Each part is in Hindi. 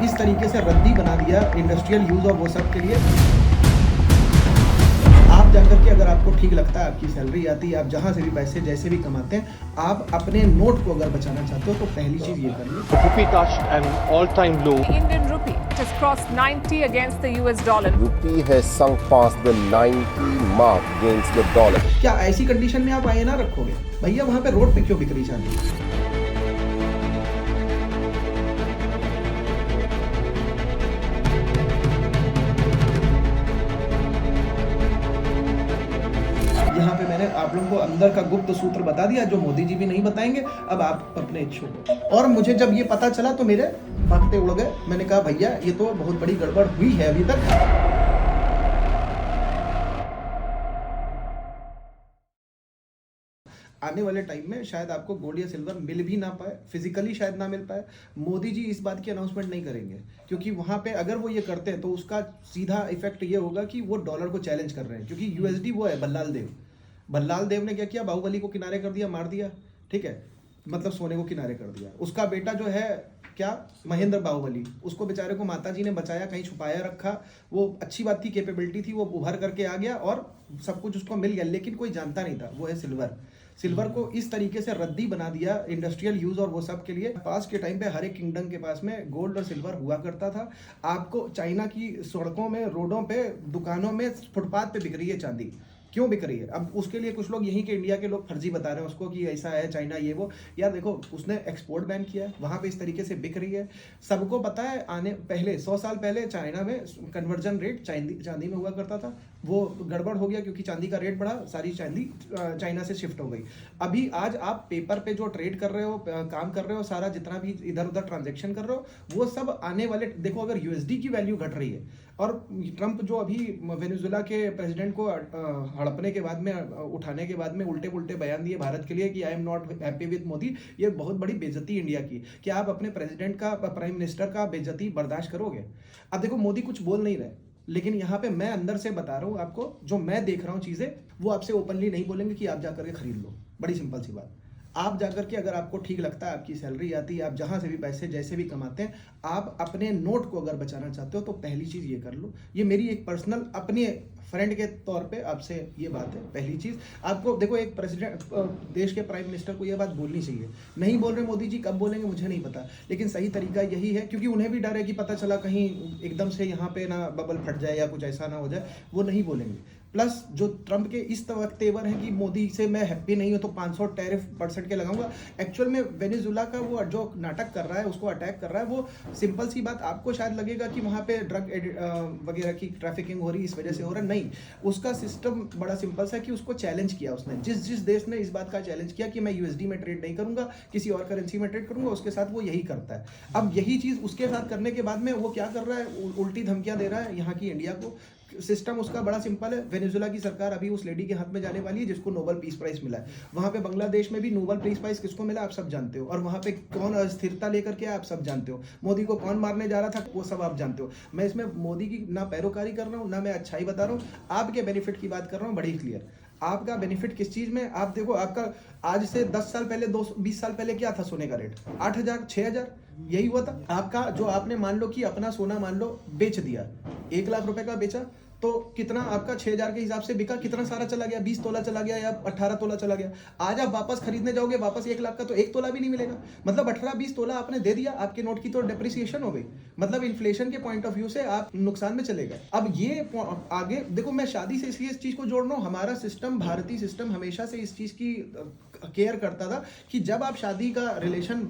इस तरीके से रद्दी बना दिया इंडस्ट्रियल यूज और वो सब के लिए। आप जाकर के अगर आपको ठीक लगता है, आपकी सैलरी आती है, आप जहां से भी पैसे जैसे भी कमाते हैं, आप अपने नोट को अगर बचाना चाहते हो तो पहली चीज ये कर लो। Rupee touched an all-time low. The Indian rupee has crossed 90 against the US dollar. Rupee has sunk past the 90 mark against the dollar. क्या ऐसी कंडीशन में आप INR रखोगे? भैया वहां पे रोड पे क्यों बिक रही चांदी? यहाँ पे मैंने आप लोगों को अंदर का गुप्त सूत्र बता दिया जो मोदी जी भी नहीं बताएंगे। अब आप अपने इच्छुक हो। और मुझे जब ये पता चला तो मेरे भागते उड़ गए। मैंने कहा भैया ये तो बहुत बड़ी गड़बड़ हुई है अभी तक। आने वाले टाइम में शायद आपको गोल्ड या सिल्वर मिल भी ना पाए, फिजिकली शायद ना मिल पाए। मोदी जी इस बात की अनाउंसमेंट नहीं करेंगे क्योंकि वहां पे अगर वो ये करते हैं तो उसका सीधा इफेक्ट ये होगा कि वो डॉलर को चैलेंज कर रहे हैं। क्योंकि यूएसडी वो है बल्लाल देव ने क्या किया, बाहुबली को किनारे कर दिया, मार दिया, ठीक है, मतलब सोने को किनारे कर दिया। उसका बेटा जो है क्या, महेंद्र बाहुबली, उसको बेचारे को माता जी ने बचाया, कहीं छुपाया रखा। वो अच्छी बात थी, कैपेबिलिटी थी, वो उभर करके आ गया और सब कुछ उसको मिल गया, लेकिन कोई जानता नहीं था। वो है सिल्वर को इस तरीके से रद्दी बना दिया इंडस्ट्रियल यूज और वो सब के लिए। पास के टाइम पे हर एक किंगडम के पास में गोल्ड और सिल्वर हुआ करता था। आपको चाइना की सड़कों में, रोडों पे, दुकानों में, फुटपाथ पे बिक रही है चांदी। क्यों बिक रही है? अब उसके लिए कुछ लोग यहीं के इंडिया के लोग फर्जी बता रहे हैं उसको कि ऐसा है चाइना ये वो। यार देखो, उसने एक्सपोर्ट बैन किया है, वहां पे इस तरीके से बिक रही है। सबको पता है, आने पहले 100 साल पहले चाइना में कन्वर्जन रेट चांदी में हुआ करता था। वो गड़बड़ हो गया क्योंकि चांदी का रेट बढ़ा, सारी चांदी चाइना से शिफ्ट हो गई। अभी आज आप पेपर पे जो ट्रेड कर रहे हो, काम कर रहे हो, सारा जितना भी इधर उधर ट्रांजेक्शन कर रहे हो, वो सब आने वाले, देखो अगर यूएसडी की वैल्यू घट रही है और ट्रंप जो अभी वेनेजुएला के प्रेसिडेंट को हड़पने के बाद में, उठाने के बाद में उल्टे पुल्टे बयान दिए भारत के लिए कि I am not happy with Modi, ये बहुत बड़ी बेइज्जती इंडिया की। क्या आप अपने प्रेसिडेंट का, प्राइम मिनिस्टर का बेइज्जती बर्दाश्त करोगे? अब देखो, मोदी कुछ बोल नहीं रहे, लेकिन यहाँ पे मैं अंदर से बता रहा हूँ आपको, जो मैं देख रहा हूँ चीजें, वो आपसे ओपनली नहीं बोलेंगे कि आप जाकर के खरीद लो। बड़ी सिंपल सी बात। आप जाकर के अगर आपको ठीक लगता है, आपकी सैलरी आती है, आप जहां से भी पैसे जैसे भी कमाते हैं, आप अपने नोट को अगर बचाना चाहते हो तो पहली चीज ये कर लो। ये मेरी एक पर्सनल अपने फ्रेंड के तौर पे आपसे ये बात है। पहली चीज, आपको देखो, एक प्रेसिडेंट, देश के प्राइम मिनिस्टर को ये बात बोलनी चाहिए। नहीं बोल रहे मोदी जी, कब बोलेंगे मुझे नहीं पता, लेकिन सही तरीका यही है क्योंकि उन्हें भी डर है कि पता चला कहीं एकदम से यहाँ पे ना बबल फट जाए या कुछ ऐसा ना हो जाए, वो नहीं बोलेंगे। प्लस जो ट्रंप के इस तेवर है कि मोदी से मैं हैप्पी नहीं हूं तो 500 टैरिफ % के लगाऊंगा। एक्चुअल में वेनेजुएला का वो जो नाटक कर रहा है, उसको अटैक कर रहा है, वो सिंपल सी बात, आपको शायद लगेगा कि वहां पे ड्रग वगैरह की ट्रैफिकिंग हो रही है, इस वजह से हो रहा है। नहीं, उसका सिस्टम बड़ा सिंपल सा है कि उसको चैलेंज किया उसने। जिस देश ने इस बात का चैलेंज किया कि मैं यूएसडी में ट्रेड नहीं करूंगा, किसी और करेंसी में ट्रेड करूंगा, उसके साथ वो यही करता है। अब यही चीज उसके साथ करने के बाद में वो क्या कर रहा है, उल्टी धमकियां दे रहा है यहाँ की इंडिया को। सिस्टम उसका बड़ा सिंपल है। वेनेजुएला की सरकार अभी उस लेडी के हाथ में जाने वाली है जिसको नोबेल पीस प्राइज मिला है। वहां पे बांग्लादेश में भी नोबेल पीस प्राइज किसको मिला आप सब जानते हो, और वहां पे कौन अस्थिरता लेकर के आप सब जानते हो। मोदी को कौन मारने जा रहा था वो सब आप जानते हो। मैं इसमें मोदी की ना पैरोकारी कर रहा हूँ, ना मैं अच्छाई बता रहा हूँ, आपके बेनिफिट की बात कर रहा हूँ, बड़ी क्लियर। आपका बेनिफिट किस चीज में? आप देखो, आपका आज से 10 साल पहले, 20 साल पहले क्या था सोने का रेट? 8,000, 6,000, यही हुआ था। आपका जो आपने मान लो कि अपना सोना मान लो बेच दिया, 1 लाख रुपए का बेचा, तो कितना आपका 6,000 के हिसाब से बिका, कितना सारा चला गया? 20 तोला चला गया या 18 तोला चला गया। आज आप वापस खरीदने जाओगे, वापस 1 लाख का तो 1 तोला भी नहीं मिलेगा। मतलब 18-20 तोला आपने दे दिया, आपके नोट की तो डेप्रिसिएशन हो गई। मतलब इन्फ्लेशन के पॉइंट ऑफ व्यू से आप नुकसान में चले गए। अब ये आगे देखो, मैं शादी से इसलिए इस चीज को जोड़ रहा हूँ, हमारा सिस्टम, भारतीय सिस्टम हमेशा से इस चीज की केयर करता था कि जब आप शादी का रिलेशन,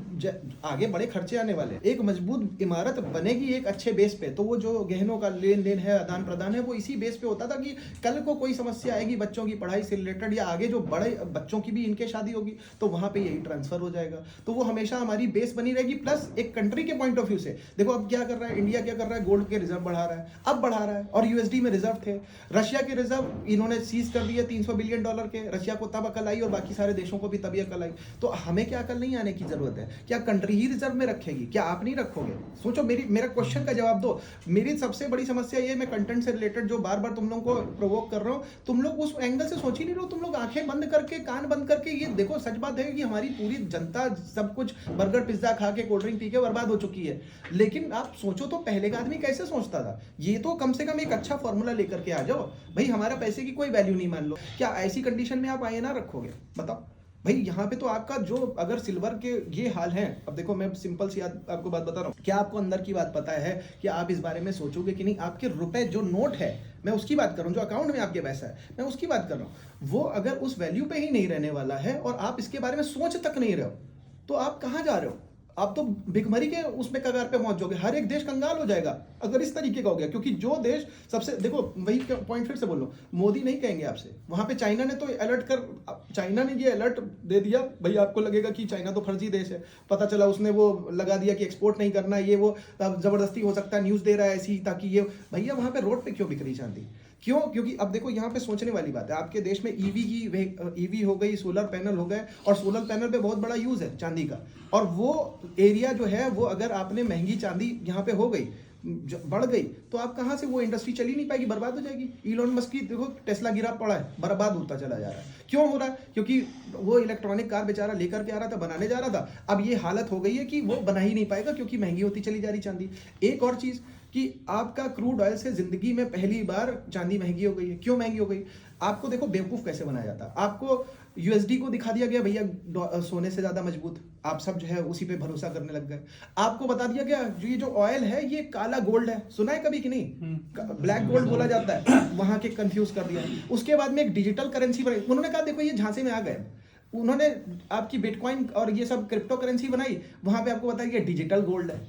आगे बड़े खर्चे आने वाले, एक मजबूत इमारत बनेगी एक अच्छे बेस पे, तो वो जो गहनों का लेन देन है, आदान प्रदान है, वो इसी बेस पे होता था कि कल को कोई समस्या आएगी बच्चों की पढ़ाई से रिलेटेड, या आगे जो बड़े बच्चों की भी इनके शादी होगी तो वहां पे यही ट्रांसफर हो जाएगा। तो वो हमेशा हमारी बेस बनी रहेगी। प्लस एक कंट्री के पॉइंट ऑफ व्यू से देखो, अब क्या कर रहा है इंडिया, क्या कर रहा है, गोल्ड के रिजर्व बढ़ा रहा है, अब बढ़ा रहा है, और यूएसडी में रिजर्व थे। रशिया के रिजर्व इन्होंने सीज कर दिए $300 बिलियन के। रशिया को तब अकल आई और बाकी सारे देशों बच्चों को भी तभी अकल आई। तो हमें क्या अकल नहीं आने की जरूरत है? क्या कंट्री ही रिजर्व में रखेगी? क्या आप नहीं रखोगे? सोचो, मेरा क्वेश्चन का जवाब दो। मेरी सबसे बड़ी समस्या ये, मैं कंटेंट से रिलेटेड जो बार बार तुम लोगों को प्रोवोक कर रहा हूँ, तुम लोग उस एंगल से सोच ही नहीं रहे हो। तुम लोग आंखें बंद करके, कान बंद करके, ये देखो सच बात है कि हमारी पूरी जनता सब कुछ बर्गर पिज्जा खा के कोल्ड ड्रिंक पी के बर्बाद हो चुकी है। लेकिन आप सोचो तो पहले का आदमी कैसे सोचता था? ये तो कम से कम एक अच्छा फॉर्मूला लेकर के आ जाओ भाई, हमारा पैसे की कोई वैल्यू नहीं मान लो। क्या ऐसी कंडीशन में आप आईएनआर रखोगे? बताओ भाई। यहाँ पे तो आपका जो अगर सिल्वर के ये हाल है, अब देखो मैं सिंपल सी आपको बात बता रहा हूँ, क्या आपको अंदर की बात पता है कि आप इस बारे में सोचोगे कि नहीं? आपके रुपए जो नोट है, मैं उसकी बात कर रहा हूँ, जो अकाउंट में आपके पैसा है मैं उसकी बात कर रहा हूँ, वो अगर उस वैल्यू पे ही नहीं रहने वाला है और आप इसके बारे में सोच तक नहीं रहे हो, तो आप कहाँ जा रहे हो? आप तो भिखमरी के उसमें कगार पे पहुंच जाओगे। हर एक देश कंगाल हो जाएगा अगर इस तरीके का हो गया। क्योंकि जो देश सबसे, देखो वही पॉइंट फिर से बोल लो, मोदी नहीं कहेंगे आपसे, वहां पे चाइना ने तो अलर्ट चाइना ने ये अलर्ट दे दिया भाई। आपको लगेगा कि चाइना तो फर्जी देश है, पता चला उसने वो लगा दिया कि एक्सपोर्ट नहीं करना, ये वो जबरदस्ती हो सकता है, न्यूज दे रहा है ऐसी, ताकि ये भैया वहां पे रोड पे क्यों बिक रही चांदी? क्यों? क्योंकि अब देखो यहाँ पे सोचने वाली बात है, आपके देश में ईवी हो गई, सोलर पैनल हो गए, और सोलर पैनल पे बहुत बड़ा यूज है चांदी का। और वो एरिया जो है वो अगर आपने महंगी चांदी यहाँ पे हो गई, बढ़ गई, तो आप कहाँ से वो इंडस्ट्री चली नहीं पाएगी, बर्बाद हो जाएगी। इलॉन मस्क की देखो टेस्ला गिरा पड़ा है, बर्बाद होता चला जा रहा है। क्यों हो रहा है? क्योंकि वो इलेक्ट्रॉनिक कार बेचारा लेकर के आ रहा था, बनाने जा रहा था, अब ये हालत हो गई है कि वो बना ही नहीं पाएगा क्योंकि महंगी होती चली जा रही चांदी। एक और चीज कि आपका क्रूड ऑयल से जिंदगी में पहली बार चांदी महंगी हो गई है। क्यों महंगी हो गई? आपको देखो बेवकूफ कैसे बनाया जाता है। आपको यूएसडी को दिखा दिया गया भैया सोने से ज्यादा मजबूत, आप सब जो है उसी पे भरोसा करने लग गए। आपको बता दिया गया जो ये जो ऑयल है ये काला गोल्ड है, सुना है कभी कि नहीं? ब्लैक गोल्ड बोला जाता है, वहां के कंफ्यूज कर दिया। उसके बाद में एक डिजिटल करेंसी बनाई, उन्होंने कहा देखो ये झांसे में आ गए। उन्होंने आपकी बिटकॉइन और ये सब क्रिप्टो करेंसी बनाई, वहां पे आपको बताया डिजिटल गोल्ड है।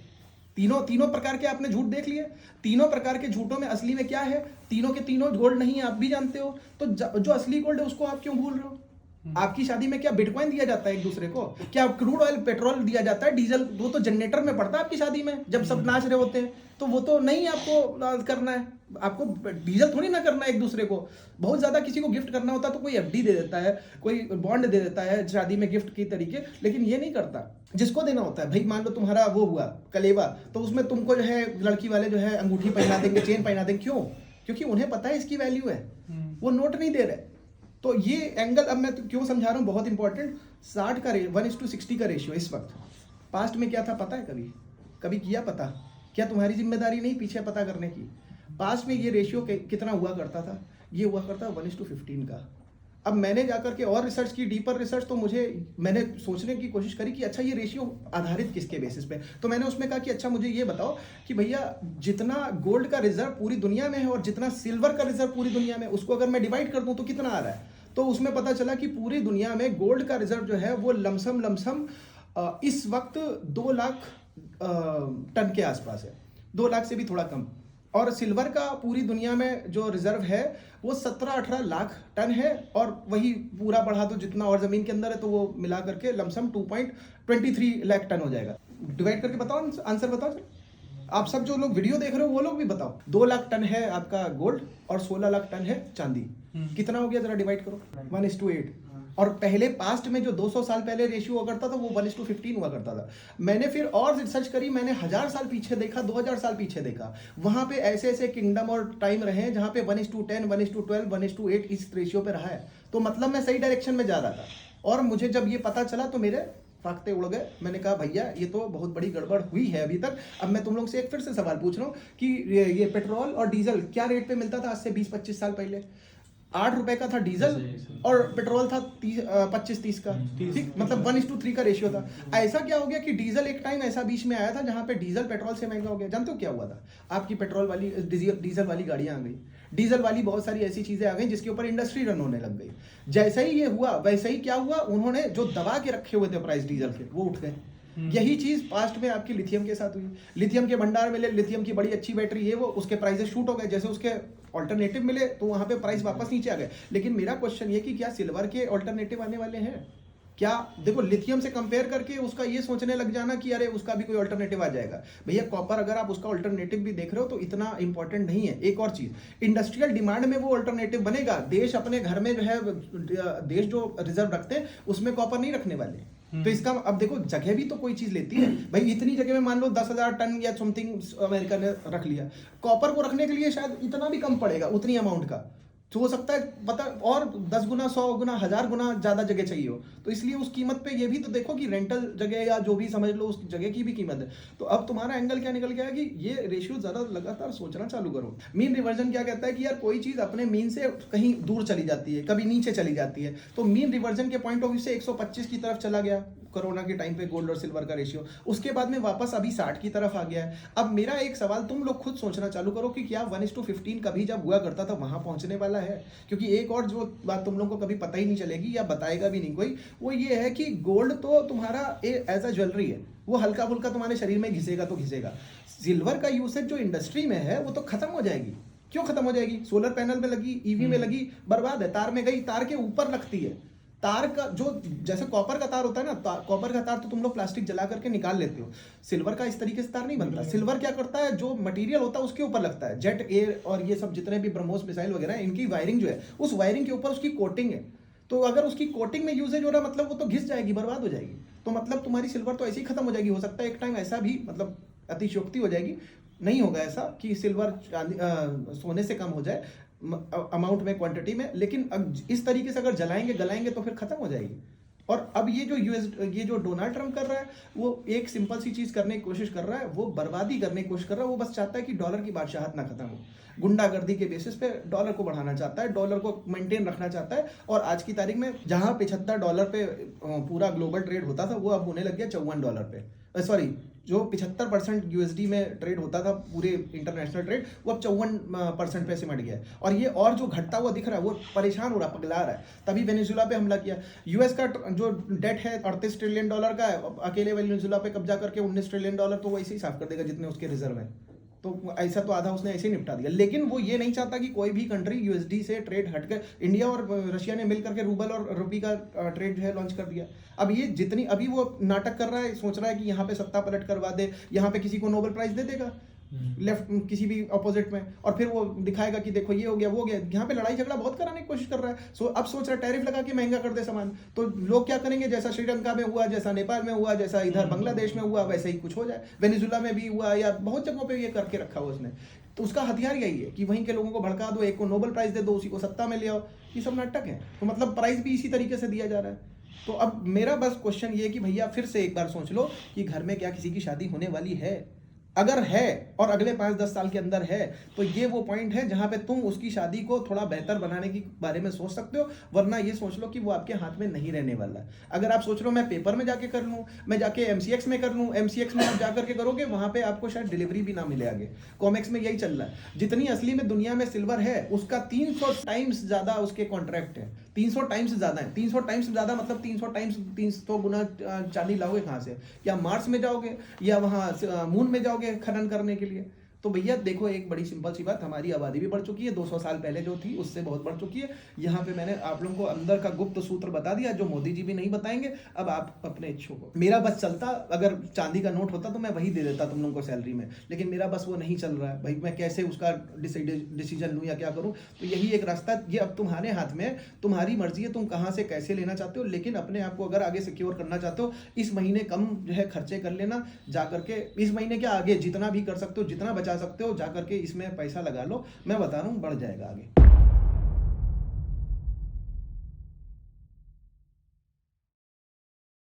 तीनों प्रकार के आपने झूठ देख लिए। तीनों प्रकार के झूठों में असली में क्या है? तीनों के तीनों गोल्ड नहीं है, आप भी जानते हो। तो जो असली गोल्ड है उसको आप क्यों भूल रहे हो? आपकी शादी में क्या बिटकॉइन दिया जाता है एक दूसरे को? क्या क्रूड ऑयल पेट्रोल दिया जाता है? डीजल वो तो जनरेटर में पड़ता है आपकी शादी में जब सब नाच रहे होते हैं, तो वो तो नहीं आपको करना है। आपको डीजल थोड़ी ना करना है एक दूसरे को। बहुत ज्यादा किसी को गिफ्ट करना होता है तो कोई एफडी दे देता है, कोई बॉन्ड दे देता है शादी में गिफ्ट की तरीके, लेकिन ये नहीं करता। जिसको देना होता है भाई, मान लो तुम्हारा वो हुआ कलेवा, तो उसमें तुमको जो है लड़की वाले जो है अंगूठी पहना देंगे, चेन पहना देंगे। क्यों? क्योंकि उन्हें पता है इसकी वैल्यू है, वो नोट नहीं दे रहे। तो ये एंगल अब मैं तो क्यों समझा रहा हूँ, बहुत इंपॉर्टेंट। 60 का 1:60 का रेशियो इस वक्त। पास्ट में क्या था पता है? कभी किया पता? क्या तुम्हारी जिम्मेदारी नहीं पीछे पता करने की? पास्ट में ये रेशियो कितना हुआ करता था? ये हुआ करता 1:15 का। अब मैंने जाकर के और रिसर्च की, डीपर रिसर्च, तो मैंने सोचने की कोशिश करी कि अच्छा ये रेशियो आधारित किसके बेसिस पे। तो मैंने उसमें कहा कि अच्छा मुझे ये बताओ कि भैया जितना गोल्ड का रिजर्व पूरी दुनिया में है और जितना सिल्वर का रिजर्व पूरी दुनिया में, उसको अगर मैं डिवाइड कर दूं तो कितना आ रहा है? तो उसमें पता चला कि पूरी दुनिया में गोल्ड का रिजर्व जो है वो लमसम इस वक्त 2 लाख टन के आसपास है, 2 लाख से भी थोड़ा कम। और सिल्वर का पूरी दुनिया में जो रिजर्व है वो 17-18 लाख टन है, और वही पूरा बढ़ा दो जितना और जमीन के अंदर है तो वो मिला करके लमसम 2.23 लाख टन हो जाएगा। डिवाइड करके बताओ, आंसर बताओ। आप सब जो लोग वीडियो देख रहे हो वो लोग भी बताओ। 2 लाख टन है आपका गोल्ड और 16 लाख टन है चांदी। कितना हो गया जरा डिवाइड करो। 1:8। और पहले पास्ट में जो 200 साल पहले रेशियो हुआ करता था वो 1:15 हुआ करता था। मैंने फिर और रिसर्च करी, मैंने 1000 साल पीछे देखा, 2000 साल पीछे देखा, वहां पे ऐसे ऐसे किंगडम और टाइम रहे हैं जहां पे 1:10, 1:12, 1:8 इस रेशियो पे रहा है। तो मतलब मैं सही डायरेक्शन में जा रहा था। और मुझे जब ये पता चला तो मेरे फाकते उड़ गए। मैंने कहा भैया ये तो बहुत बड़ी गड़बड़ हुई है अभी तक। अब मैं तुम लोग से एक फिर से सवाल पूछ रहा हूँ कि ये पेट्रोल और डीजल क्या रेट पे मिलता था आज से 20-25 साल पहले? 8 रुपए का था डीजल और पेट्रोल था 25-30 का। ठीक, मतलब 1:3 का रेशियो था। ऐसा क्या हो गया कि डीजल एक टाइम ऐसा बीच में आया था जहां पे डीजल पेट्रोल से महंगा हो गया। जानते हो क्या हुआ था? आपकी पेट्रोल वाली डीजल वाली गाड़ियां आ गई, डीजल वाली बहुत सारी ऐसी चीजें आ गई जिसके ऊपर इंडस्ट्री रन होने लग गई। जैसे ही ये हुआ वैसे ही क्या हुआ, उन्होंने जो दबा के रखे हुए थे प्राइस डीजल के वो उठ गए। यही चीज पास्ट में आपकी लिथियम के साथ हुई। लिथियम के भंडार मिले, लिथियम की बड़ी अच्छी बैटरी है वो, उसके प्राइसेस शूट हो गए। जैसे उसके ऑल्टरनेटिव मिले तो वहां पे प्राइस वापस नीचे आ गए। लेकिन मेरा क्वेश्चन ये कि क्या सिल्वर के ऑल्टरनेटिव आने वाले हैं? क्या देखो, लिथियम से कंपेयर करके उसका ये सोचने लग जाना कि अरे उसका भी कोई अल्टरनेटिव आ जाएगा। भैया कॉपर अगर आप उसका अल्टरनेटिव भी देख रहे हो तो इतना इंपॉर्टेंट नहीं है। एक और चीज, इंडस्ट्रियल डिमांड में वो अल्टरनेटिव बनेगा। देश अपने घर में जो है, देश जो रिजर्व रखते हैं उसमें कॉपर नहीं रखने वाले। तो इसका अब देखो, जगह भी तो कोई चीज लेती है भाई। इतनी जगह में मान लो 10,000 टन या समथिंग अमेरिका ने रख लिया, कॉपर को रखने के लिए शायद इतना भी कम पड़ेगा, उतनी अमाउंट का। तो हो सकता है पता, और 10 गुना 100 गुना 1000 गुना ज्यादा जगह चाहिए हो। तो इसलिए उस कीमत पे ये भी तो देखो कि रेंटल जगह या जो भी समझ लो उस जगह की भी कीमत है। तो अब तुम्हारा एंगल क्या निकल गया है कि ये रेशियो ज्यादा लगातार सोचना चालू करो। मीन रिवर्जन क्या कहता है कि यार कोई चीज अपने मीन से कहीं दूर चली जाती है, कभी नीचे चली जाती है। तो मीन रिवर्जन के पॉइंट ऑफ व्यू से 125 की तरफ चला गया कोरोना के टाइम पे गोल्ड और सिल्वर का रेशियो, उसके बाद में वापस अभी 60 की तरफ आ गया है। अब मेरा एक सवाल, तुम लोग खुद सोचना चालू करो कि क्या 1:15 कभी जब हुआ करता था वहां पहुंचने वाला है? क्योंकि एक और जो बात तुम लोग को कभी पता ही नहीं चलेगी या बताएगा भी नहीं कोई, वो ये है कि गोल्ड तो तुम्हारा एज अ ज्वेलरी है, वो हल्का फुल्का तुम्हारे शरीर में घिसेगा तो घिसेगा। सिल्वर का यूसेज जो इंडस्ट्री में है वो तो खत्म हो जाएगी। क्यों खत्म हो जाएगी? सोलर पैनल में लगी, ईवी में लगी, बर्बाद है। तार में गई, तार के ऊपर लगती है। तार का जो, जैसे कॉपर का तार होता है ना, कॉपर का तार तो तुम लोग प्लास्टिक जला करके निकाल लेते हो। सिल्वर का इस तरीके से तार नहीं बनता। सिल्वर क्या करता है, जो मटेरियल होता है उसके ऊपर लगता है। जेट एयर और ये सब जितने भी ब्रह्मोस मिसाइल वगैरह है, इनकी वायरिंग जो है, उस वायरिंग के ऊपर उसकी कोटिंग है। तो अगर उसकी कोटिंग में यूजेज हो रहा, मतलब वो तो घिस जाएगी, बर्बाद हो जाएगी। तो मतलब तुम्हारी सिल्वर तो ऐसे ही खत्म हो जाएगी। हो सकता है एक टाइम ऐसा भी, मतलब अतिशयोक्ति हो जाएगी, नहीं होगा ऐसा कि सिल्वर सोने से कम हो जाए अमाउंट में, क्वांटिटी में, लेकिन इस तरीके से अगर जलाएंगे गलाएंगे तो फिर खत्म हो जाएगी। और अब ये जो डोनाल्ड ट्रम्प कर रहा है, वो एक सिंपल सी चीज करने की कोशिश कर रहा है, वो बर्बादी करने की कोशिश कर रहा है। वो बस चाहता है कि डॉलर की बादशाहत ना खत्म हो, गुंडागर्दी के बेसिस पे डॉलर को बढ़ाना चाहता है, डॉलर को मेंटेन रखना चाहता है। और आज की तारीख में जहां $75 पे पूरा ग्लोबल ट्रेड होता था, वो अब होने लग गया $54 पे। सॉरी, जो 75% यूएसडी में ट्रेड होता था पूरे इंटरनेशनल ट्रेड, वो अब 54% पे सिमट गया है। और ये और जो घटता हुआ दिख रहा है, वो परेशान हो रहा, पगला रहा है। तभी वेनेजुएला पे हमला किया। यूएस का जो डेट है $38 ट्रिलियन का है, अकेले वेनेजुएला पे कब्जा करके $19 ट्रिलियन तो वो ऐसे ही साफ कर देगा जितने उसके रिजर्व है। तो ऐसा तो आधा उसने ऐसे ही निपटा दिया। लेकिन वो ये नहीं चाहता कि कोई भी कंट्री यूएसडी से ट्रेड हटकर, इंडिया और रशिया ने मिल करके रूबल और रुपी का ट्रेड जो है लॉन्च कर दिया। अब ये जितनी अभी वो नाटक कर रहा है, सोच रहा है कि यहाँ पे सत्ता पलट करवा दे, यहाँ पे किसी को नोबेल प्राइज दे देगा लेफ्ट, किसी भी अपोजिट में, और फिर वो दिखाएगा कि देखो ये हो गया वो हो गया। यहाँ पे लड़ाई झगड़ा बहुत कराने की कोशिश कर रहा है। अब सोच रहा है टैरिफ लगा के महंगा कर दे सामान। तो लोग क्या करेंगे, जैसा श्रीलंका में हुआ, जैसा नेपाल में हुआ, जैसा इधर बांग्लादेश में हुआ, वैसे ही कुछ हो जाए। वेनेजुएला में भी हुआ, या बहुत जगहों पे ये करके रखा हुआ उसने। तो उसका हथियार यही है कि वहीं के लोगों को भड़का दो, एक को नोबेल प्राइज दे दो, उसी को सत्ता में ले आओ। ये सब नाटक है। तो मतलब प्राइज भी इसी तरीके से दिया जा रहा है। तो अब मेरा बस क्वेश्चन ये है कि भैया फिर से एक बार सोच लो कि घर में क्या किसी की शादी होने वाली है? अगर है और अगले 5-10 साल के अंदर है, तो ये वो पॉइंट है जहां पे तुम उसकी शादी को थोड़ा बेहतर बनाने के बारे में सोच सकते हो। वरना ये सोच लो कि वो आपके हाथ में नहीं रहने वाला। अगर आप सोच लो मैं पेपर में जाके कर लूँ, मैं जाके एमसीएक्स में कर लूँ, एमसीएक्स में आप जाकर के करोगे, वहां पे आपको शायद डिलीवरी भी ना मिले आगे। कॉमेक्स में यही चल रहा है। जितनी असली में दुनिया में सिल्वर है, उसका 300 टाइम्स ज्यादा उसके कॉन्ट्रैक्ट है। 300 टाइम्स ज्यादा है। 300 टाइम्स ज्यादा मतलब 300 गुना चांदी लाओगे कहां से? या मार्स में जाओगे, या वहां मून में जाओगे खनन करने के लिए? तो भैया देखो, एक बड़ी सिंपल सी बात, हमारी आबादी भी बढ़ चुकी है, 200 साल पहले जो थी उससे बहुत बढ़ चुकी है। यहाँ पे मैंने आप लोगों को अंदर का गुप्त सूत्र बता दिया, जो मोदी जी भी नहीं बताएंगे। अब आप अपने इच्छुक हो। मेरा बस चलता, अगर चांदी का नोट होता तो मैं वही दे देता तुम लोगों को सैलरी में, लेकिन मेरा बस वो नहीं चल रहा है भाई। मैं कैसे उसका डिसीजन लूँ या क्या करूँ? तो यही एक रास्ता, ये अब तुम्हारे हाथ में, तुम्हारी मर्जी है तुम कहाँ से कैसे लेना चाहते हो। लेकिन अपने आप को अगर आगे सिक्योर करना चाहते हो, इस महीने कम जो है खर्चे कर लेना, जा करके इस महीने के आगे जितना भी कर सकते हो, जितना बचा सकते हो, जा करके इसमें पैसा लगा लो। मैं बता रहा हूँ बढ़ जाएगा आगे।